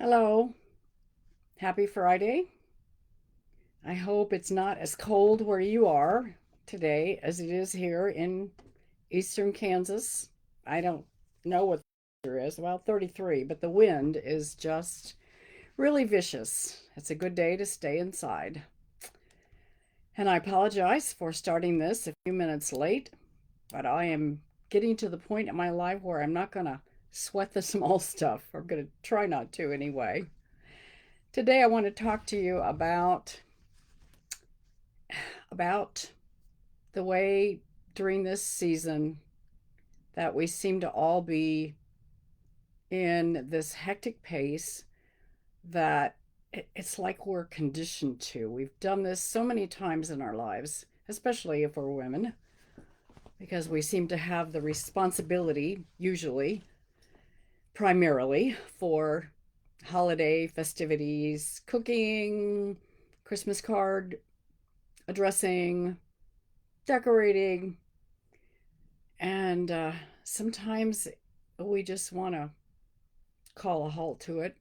Hello, happy Friday. I hope it's not as cold where you are today as it is here in eastern Kansas. I don't know what the temperature is, about 33, but the wind is just really vicious. It's a good day to stay inside. And I apologize for starting this a few minutes late, but I am getting to the point in my life where I'm not going to sweat the small stuff. I'm going to try not to anyway. Today I want to talk to you about the way during this season that we seem to all be in this hectic pace that it's like we're conditioned to. We've done this so many times in our lives, especially if we're women, because we seem to have the responsibility, usually, primarily, for holiday festivities, cooking, Christmas card addressing, decorating, and sometimes we just want to call a halt to it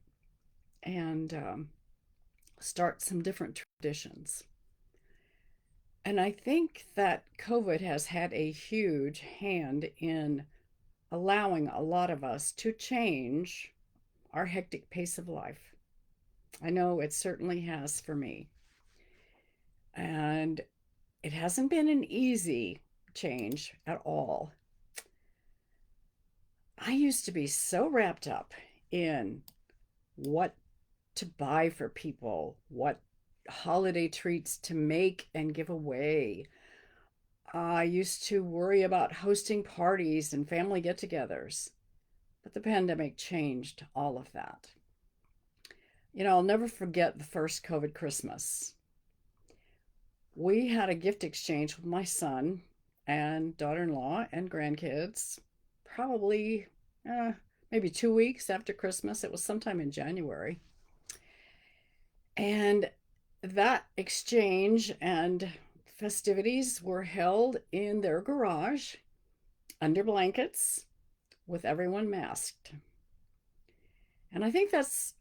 and start some different traditions. And I think that COVID has had a huge hand in allowing a lot of us to change our hectic pace of life. I know it certainly has for me. And it hasn't been an easy change at all. I used to be so wrapped up in what to buy for people, what holiday treats to make and give away. I used to worry about hosting parties and family get togethers, but the pandemic changed all of that. I'll never forget the first COVID Christmas. We had a gift exchange with my son and daughter in law and grandkids, probably uh, maybe 2 weeks after Christmas. It was sometime in January. And that exchange and festivities were held in their garage under blankets with everyone masked. And I think that's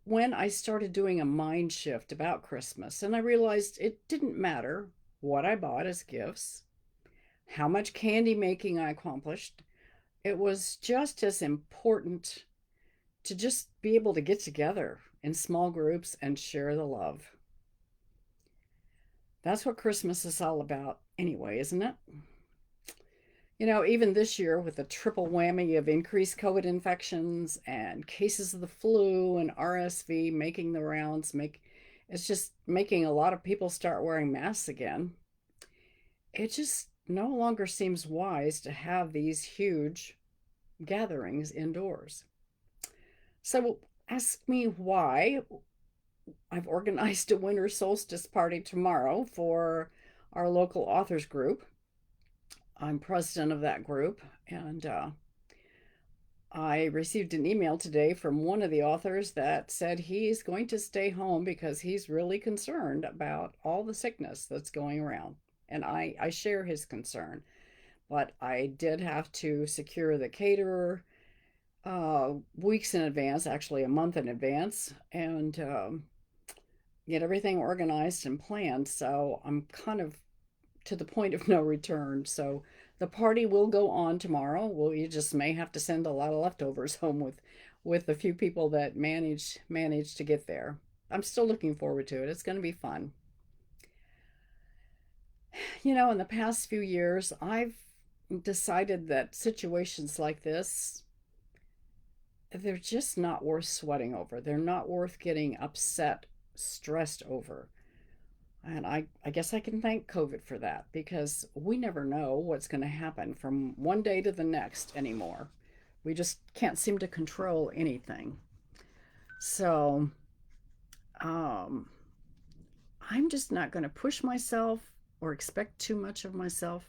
when I started doing a mind shift about Christmas. And I realized it didn't matter what I bought as gifts, how much candy making I accomplished. It was just as important to just be able to get together in small groups and share the love. That's what Christmas is all about, anyway, isn't it? Even this year with the triple whammy of increased COVID infections and cases of the flu and RSV making the rounds, it's just making a lot of people start wearing masks again. It just no longer seems wise to have these huge gatherings indoors. So ask me why I've organized a winter solstice party tomorrow for our local authors group. I'm president of that group, and I received an email today from one of the authors that said he's going to stay home because he's really concerned about all the sickness that's going around. And I share his concern, but I did have to secure the caterer weeks in advance, actually a month in advance, and get everything organized and planned. So I'm kind of to the point of no return. So the party will go on tomorrow. Well, you just may have to send a lot of leftovers home with a few people that managed to get there. I'm still looking forward to it. It's going to be fun. In the past few years, I've decided that situations like this, they're just not worth sweating over. They're not worth getting upset, stressed over. And I guess I can thank COVID for that because we never know what's going to happen from one day to the next anymore. We just can't seem to control anything. So um, I'm just not going to push myself or expect too much of myself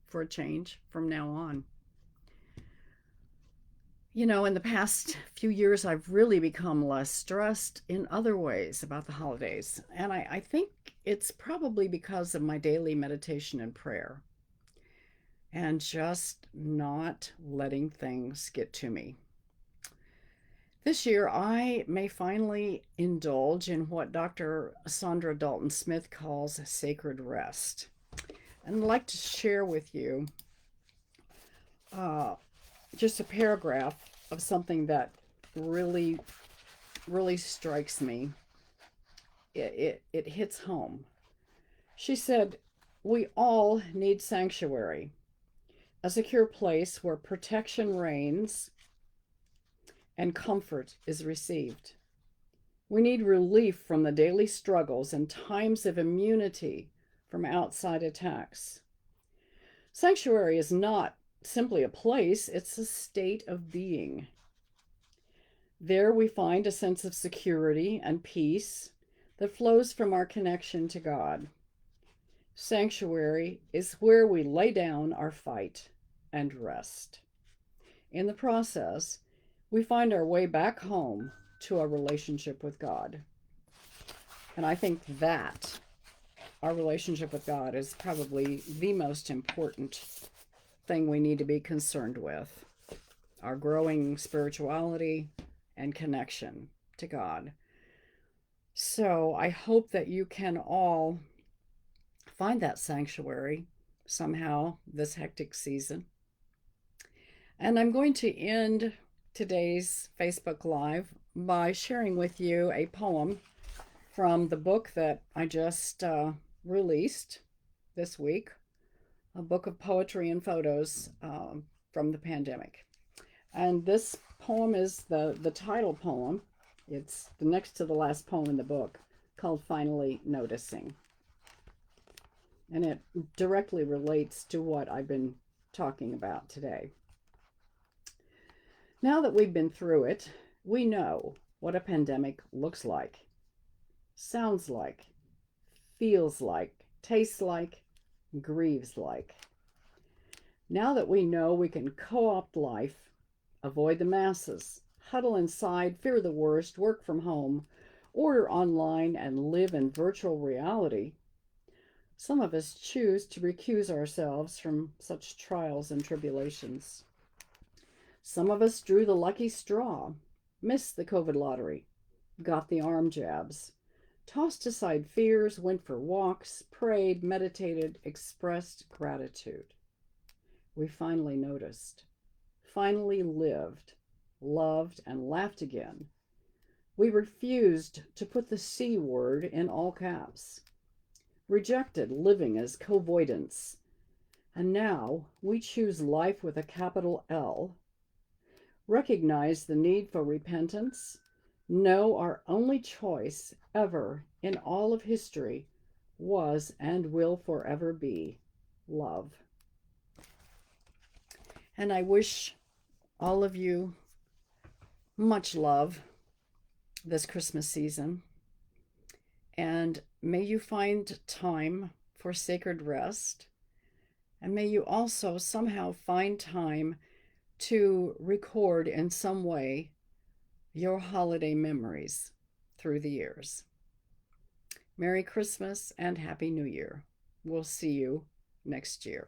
for a change from now on. In the past few years, I've really become less stressed in other ways about the holidays. And I think it's probably because of my daily meditation and prayer and just not letting things get to me. This year, I may finally indulge in what Dr. Sandra Dalton Smith calls sacred rest. And I'd like to share with you uh, just a paragraph of something that really, really strikes me. It hits home. She said, "We all need sanctuary, a secure place where protection reigns and comfort is received. We need relief from the daily struggles and times of immunity from outside attacks. Sanctuary is not simply a place, it's a state of being. There we find a sense of security and peace that flows from our connection to God. Sanctuary is where we lay down our fight and rest. In the process, we find our way back home to a relationship with God." And I think that our relationship with God is probably the most important thing we need to be concerned with, our growing spirituality and connection to God. So I hope that you can all find that sanctuary somehow this hectic season. And I'm going to end today's Facebook Live by sharing with you a poem from the book that I just released this week, a book of poetry and photos from the pandemic. And this poem is the title poem. It's the next to the last poem in the book, called Finally Noticing. And it directly relates to what I've been talking about today. Now that we've been through it, we know what a pandemic looks like, sounds like, feels like, tastes like, grieves like. Now that we know we can co-opt life, avoid the masses, huddle inside, fear the worst, work from home, order online, and live in virtual reality, some of us choose to recuse ourselves from such trials and tribulations. Some of us drew the lucky straw, missed the COVID lottery, got the arm jabs, tossed aside fears, went for walks, prayed, meditated, expressed gratitude. We finally noticed, finally lived, loved, and laughed again. We refused to put the C word in all caps, rejected living as coavoidance, and now we choose life with a capital L, recognize the need for repentance, know our only choice ever in all of history was and will forever be love. And I wish all of you much love this Christmas season. And may you find time for sacred rest. And may you also somehow find time to record in some way your holiday memories through the years. Merry Christmas and Happy New Year. We'll see you next year.